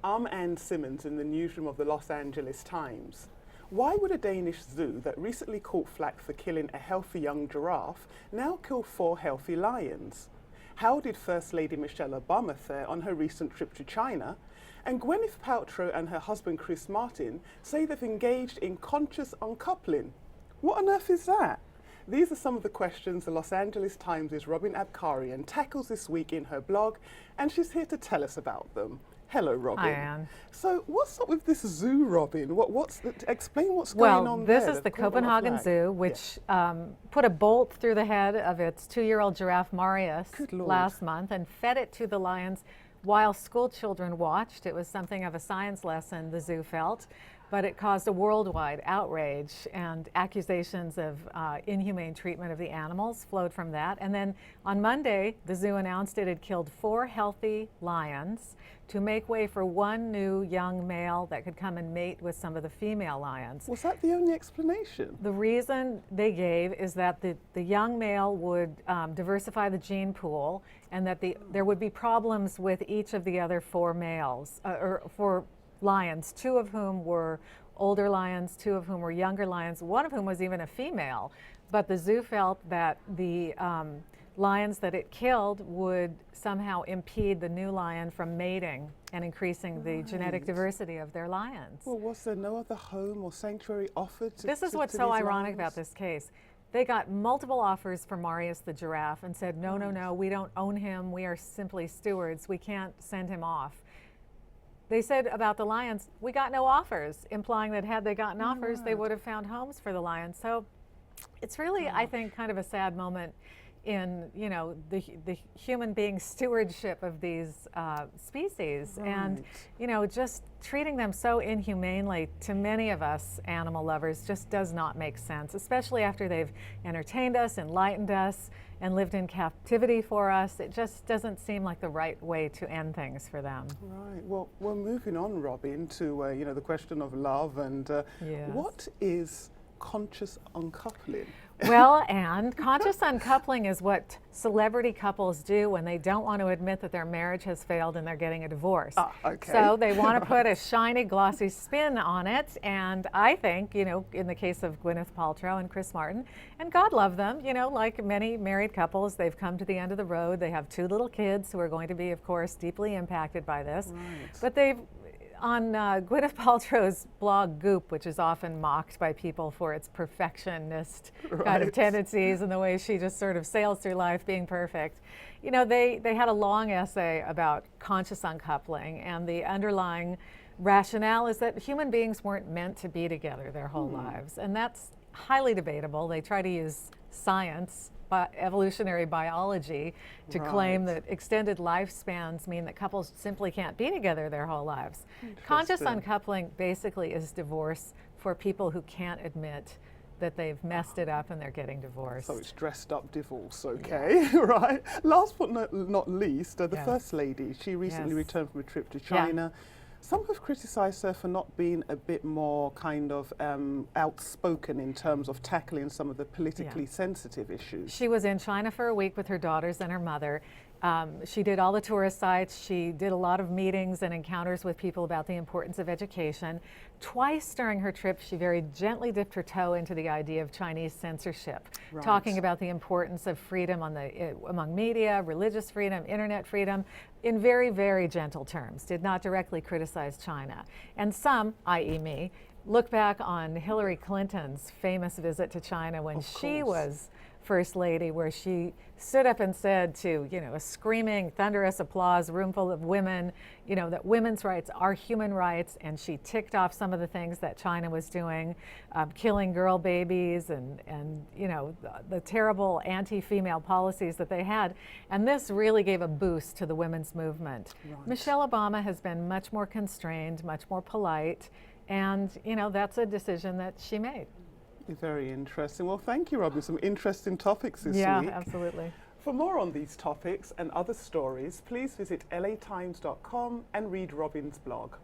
I'm Ann Simmons in the newsroom of the Los Angeles Times. Why would a Danish zoo that recently caught flack for killing a healthy young giraffe now kill 4 healthy lions? How did First Lady Michelle Obama fare on her recent trip to China? And Gwyneth Paltrow and her husband Chris Martin say they've engaged in conscious uncoupling. What on earth is that? These are some of the questions the Los Angeles Times' Robin Abcarian tackles this week in her blog, and she's here to tell us about them. Hello, Robin. Hi, Anne. So, what's up with this zoo, Robin? Explain what's going on there. Well, this is the Copenhagen Zoo, which put a bolt through the head of its 2-year-old giraffe, Marius, last month and fed it to the lions while school children watched. It was something of a science lesson, the zoo felt, but it caused a worldwide outrage, and accusations of inhumane treatment of the animals flowed from that. And then on Monday, the zoo announced it had killed 4 healthy lions to make way for 1 new young male that could come and mate with some of the female lions. Was that the only explanation? The reason they gave is that the young male would diversify the gene pool, and that there would be problems with each of the other 4 males, or 4 lions, 2 of whom were older lions, 2 of whom were younger lions, 1 of whom was even a female. But the zoo felt that the lions that it killed would somehow impede the new lion from mating and increasing the genetic diversity of their lions. Well, was there no other home or sanctuary offered to This is what's so ironic about this case. They got multiple offers for Marius the giraffe and said, no, no, no, we don't own him. We are simply stewards. We can't send him off. They said about the lions, we got no offers, implying that had they gotten offers, they would have found homes for the lions. So it's really, I think, kind of a sad moment in, you know, the human being stewardship of these species, and, you know, just treating them so inhumanely to many of us animal lovers just does not make sense, especially after they've entertained us, enlightened us, and lived in captivity for us. It just doesn't seem like the right way to end things for them. Right. Well, we're moving on, Robin, to you know, the question of love, and what is conscious uncoupling? Well, and conscious uncoupling is what celebrity couples do when they don't want to admit that their marriage has failed and they're getting a divorce. Okay. So they want to put a shiny, glossy spin on it. And I think, you know, in the case of Gwyneth Paltrow and Chris Martin, and God love them, you know, like many married couples, they've come to the end of the road. They have 2 little kids who are going to be, of course, deeply impacted by this. Right. But they've on Gwyneth Paltrow's blog Goop, which is often mocked by people for its perfectionist kind of tendencies and the way she just sort of sails through life being perfect, you know, they had a long essay about conscious uncoupling, and the underlying rationale is that human beings weren't meant to be together their whole lives, and that's highly debatable. They try to use science, evolutionary biology, to claim that extended lifespans mean that couples simply can't be together their whole lives. Conscious uncoupling basically is divorce for people who can't admit that they've messed it up and they're getting divorced. So it's dressed up divorce, okay, right. Last but not least, the First Lady, she recently returned from a trip to China. Some have criticized her for not being a bit more kind of outspoken in terms of tackling some of the politically sensitive issues. She was in China for a week with her daughters and her mother. She did all the tourist sites. She did a lot of meetings and encounters with people about the importance of education. Twice during her trip, she very gently dipped her toe into the idea of Chinese censorship, talking about the importance of freedom among media, religious freedom, internet freedom, in very, very gentle terms, did not directly criticize China. And some, i.e. me, look back on Hillary Clinton's famous visit to China when she was First Lady, where she stood up and said to, you know, a screaming, thunderous applause, room full of women, you know, that women's rights are human rights, and she ticked off some of the things that China was doing, killing girl babies and you know, the terrible anti-female policies that they had. And this really gave a boost to the women's movement. Michelle Obama has been much more constrained, much more polite, and, you know, that's a decision that she made. Very interesting. Well, thank you, Robin. Some interesting topics this week. Yeah, absolutely. For more on these topics and other stories, please visit latimes.com and read Robin's blog.